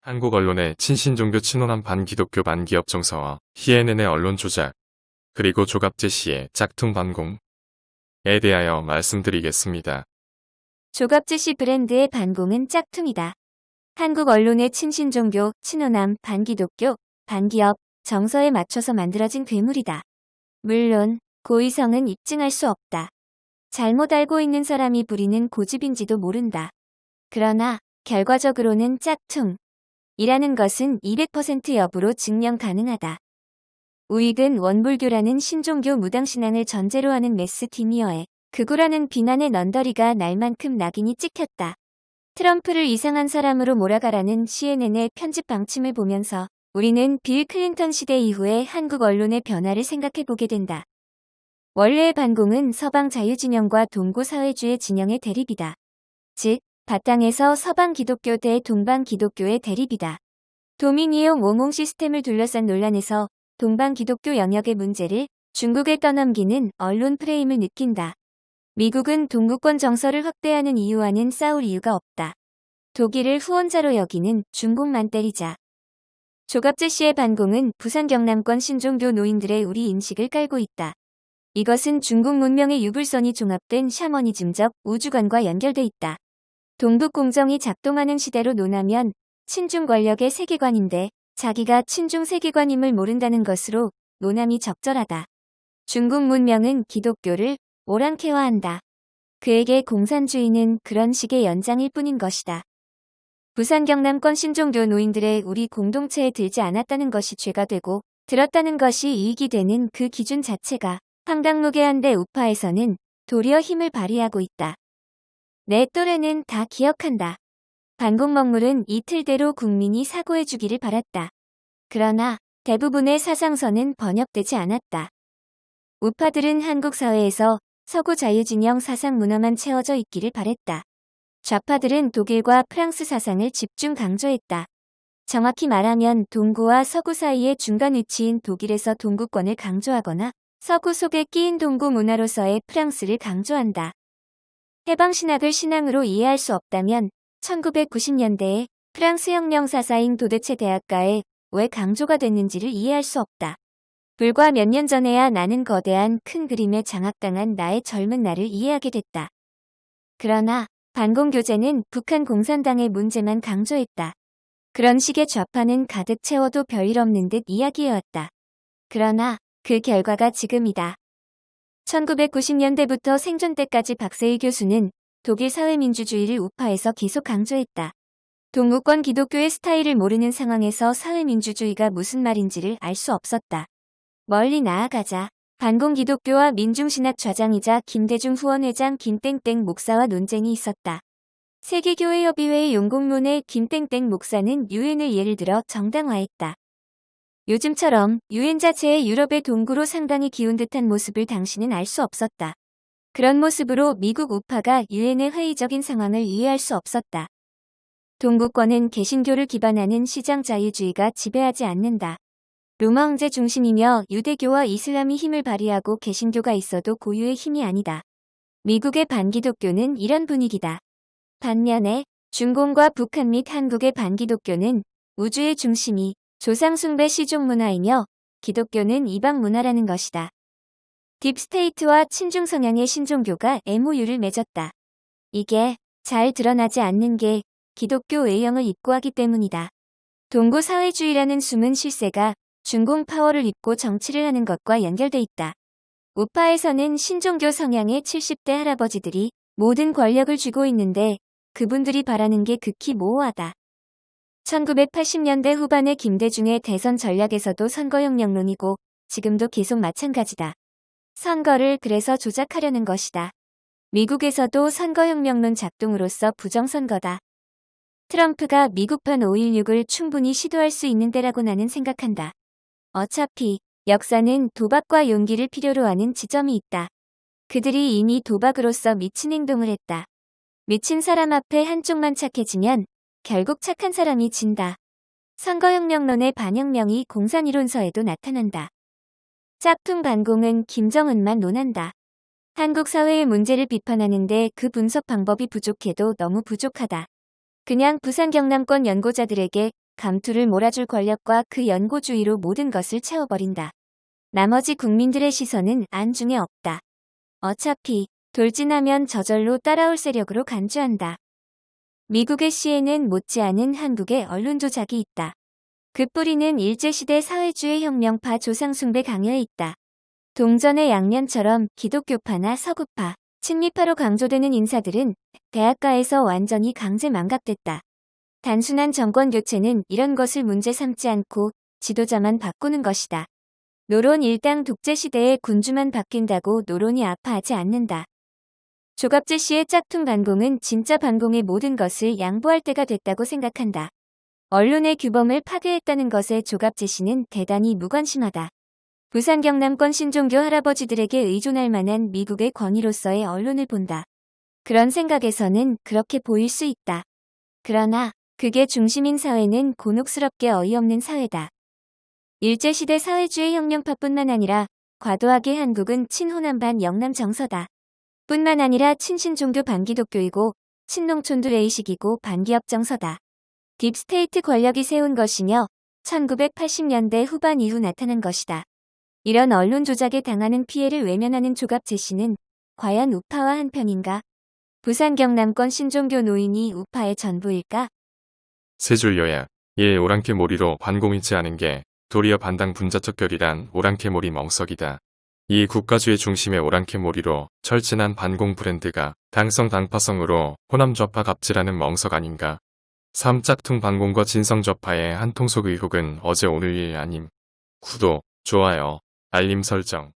한국 언론의 친신종교 친원한 반기독교 반기업 정서와 CNN의 언론 조작, 그리고 조갑재 씨의 짝퉁 반공에 대하여 말씀드리겠습니다. 조갑재 씨 브랜드의 반공은 짝퉁이다. 한국 언론의 친신종교, 친호남, 반기독교, 반기업, 정서에 맞춰서 만들어진 괴물이다. 물론 고의성은 입증할 수 없다. 잘못 알고 있는 사람이 부리는 고집인지도 모른다. 그러나 결과적으로는 짝퉁이라는 것은 200% 여부로 증명 가능하다. 우익은 원불교라는 신종교 무당신앙을 전제로 하는 매스 디미어에 극우라는 비난의 넌더리가 날 만큼 낙인이 찍혔다. 트럼프를 이상한 사람으로 몰아가라는 CNN의 편집 방침을 보면서 우리는 빌 클린턴 시대 이후의 한국 언론의 변화를 생각해보게 된다. 원래의 반공은 서방 자유진영과 동구 사회주의 진영의 대립이다. 즉, 바탕에서 서방 기독교 대 동방 기독교의 대립이다. 도미니용 옹호 시스템을 둘러싼 논란에서 동방 기독교 영역의 문제를 중국에 떠넘기는 언론 프레임을 느낀다. 미국은 동구권 정서를 확대하는 이유와는 싸울 이유가 없다. 독일을 후원자로 여기는 중국만 때리자. 조갑재 씨의 반공은 부산 경남권 신종교 노인들의 우리 인식을 깔고 있다. 이것은 중국 문명의 유불선이 종합된 샤머니즘적 우주관과 연결돼 있다. 동북 공정이 작동하는 시대로 논하면 친중 권력의 세계관인데 자기가 친중 세계관임을 모른다는 것으로 논함이 적절하다. 중국 문명은 기독교를 오랑캐화한다. 그에게 공산주의는 그런 식의 연장일 뿐인 것이다. 부산 경남권 신종교 노인들의 우리 공동체에 들지 않았다는 것이 죄가 되고 들었다는 것이 이익이 되는 그 기준 자체가 황당무계한데 우파에서는 도리어 힘을 발휘하고 있다. 내 또래는 다 기억한다. 반공 먹물은 이틀대로 국민이 사고해주기를 바랐다. 그러나 대부분의 사상선은 번역되지 않았다. 우파들은 한국 사회에서 서구 자유진영 사상 문화만 채워져 있기를 바랬다. 좌파들은 독일과 프랑스 사상을 집중 강조했다. 정확히 말하면 동구와 서구 사이의 중간 위치인 독일에서 동구권을 강조하거나 서구 속에 끼인 동구 문화로서의 프랑스를 강조한다. 해방신학을 신앙으로 이해할 수 없다면 1990년대에 프랑스 혁명 사사인 도대체 대학가에 왜 강조가 됐는지를 이해할 수 없다. 불과 몇 년 전에야 나는 거대한 큰 그림에 장악당한 나의 젊은 나를 이해하게 됐다. 그러나 반공교재는 북한 공산당의 문제만 강조했다. 그런 식의 좌파는 가득 채워도 별일 없는 듯 이야기해왔다. 그러나 그 결과가 지금이다. 1990년대부터 생존 때까지 박세희 교수는 독일 사회민주주의를 우파에서 계속 강조했다. 동구권 기독교의 스타일을 모르는 상황에서 사회민주주의가 무슨 말인지를 알 수 없었다. 멀리 나아가자 반공 기독교와 민중신학 좌장이자 김대중 후원회장 김땡땡 목사와 논쟁이 있었다. 세계교회협의회의 용공론에 김땡땡 목사는 유엔을 예를 들어 정당화했다. 요즘처럼 유엔 자체의 유럽의 동구로 상당히 기운 듯한 모습을 당시는 알 수 없었다. 그런 모습으로 미국 우파가 유엔의 회의적인 상황을 이해할 수 없었다. 동구권은 개신교를 기반하는 시장 자유주의가 지배하지 않는다. 로마 황제 중심이며 유대교와 이슬람이 힘을 발휘하고 개신교가 있어도 고유의 힘이 아니다. 미국의 반기독교는 이런 분위기다. 반면에 중공과 북한 및 한국의 반기독교는 우주의 중심이 조상숭배 시종 문화이며 기독교는 이방 문화라는 것이다. 딥스테이트와 친중 성향의 신종교가 MOU를 맺었다. 이게 잘 드러나지 않는 게 기독교 외형을 입고하기 때문이다. 동구 사회주의라는 숨은 실세가 중공 파워를 입고 정치를 하는 것과 연결돼 있다. 우파에서는 신종교 성향의 70대 할아버지들이 모든 권력을 쥐고 있는데 그분들이 바라는 게 극히 모호하다. 1980년대 후반의 김대중의 대선 전략에서도 선거혁명론이고 지금도 계속 마찬가지다. 선거를 그래서 조작하려는 것이다. 미국에서도 선거혁명론 작동으로서 부정선거다. 트럼프가 미국판 5.16을 충분히 시도할 수 있는 때라고 나는 생각한다. 어차피 역사는 도박과 용기를 필요로 하는 지점이 있다. 그들이 이미 도박으로서 미친 행동을 했다. 미친 사람 앞에 한쪽만 착해지면 결국 착한 사람이 진다. 선거혁명론의 반혁명이 공산이론서에도 나타난다. 짝퉁 반공은 김정은만 논한다. 한국 사회의 문제를 비판하는데 그 분석 방법이 부족해도 너무 부족하다. 그냥 부산 경남권 연고자들에게 감투를 몰아줄 권력과 그 연고주의로 모든 것을 채워버린다. 나머지 국민들의 시선은 안중에 없다. 어차피 돌진하면 저절로 따라올 세력으로 간주한다. 미국의 CNN 못지않은 한국의 언론 조작이 있다. 그 뿌리는 일제시대 사회주의 혁명파 조상숭배 강요에 있다. 동전의 양면처럼 기독교파나 서구파, 친미파로 강조되는 인사들은 대학가에서 완전히 강제 망각됐다. 단순한 정권 교체는 이런 것을 문제 삼지 않고 지도자만 바꾸는 것이다. 노론 일당 독재 시대에 군주만 바뀐다고 노론이 아파하지 않는다. 조갑재 씨의 짝퉁 반공은 진짜 반공의 모든 것을 양보할 때가 됐다고 생각한다. 언론의 규범을 파괴했다는 것에 조갑재 씨는 대단히 무관심하다. 부산 경남권 신종교 할아버지들에게 의존할 만한 미국의 권위로서의 언론을 본다. 그런 생각에서는 그렇게 보일 수 있다. 그러나 그게 중심인 사회는 곤혹스럽게 어이없는 사회다. 일제시대 사회주의 혁명파뿐만 아니라 과도하게 한국은 친호남반 영남 정서다. 뿐만 아니라 친신종교 반기독교이고 친농촌도 레이식이고 반기업 정서다. 딥스테이트 권력이 세운 것이며 1980년대 후반 이후 나타난 것이다. 이런 언론 조작에 당하는 피해를 외면하는 조갑재 씨는 과연 우파와 한편인가? 부산 경남권 신종교 노인이 우파의 전부일까? 세 줄 요약. 1. 오랑캐 몰이로 반공이지 않은 게 도리어 반당 분자적 결이란 오랑캐 몰이 멍석이다. 2. 국가주의 중심의 오랑캐 몰이로 철진한 반공 브랜드가 당성 당파성으로 호남 좌파 갑질하는 멍석 아닌가. 3. 짝퉁 반공과 진성 좌파의 한통속 의혹은 어제 오늘 일 아님. 구독, 좋아요, 알림 설정.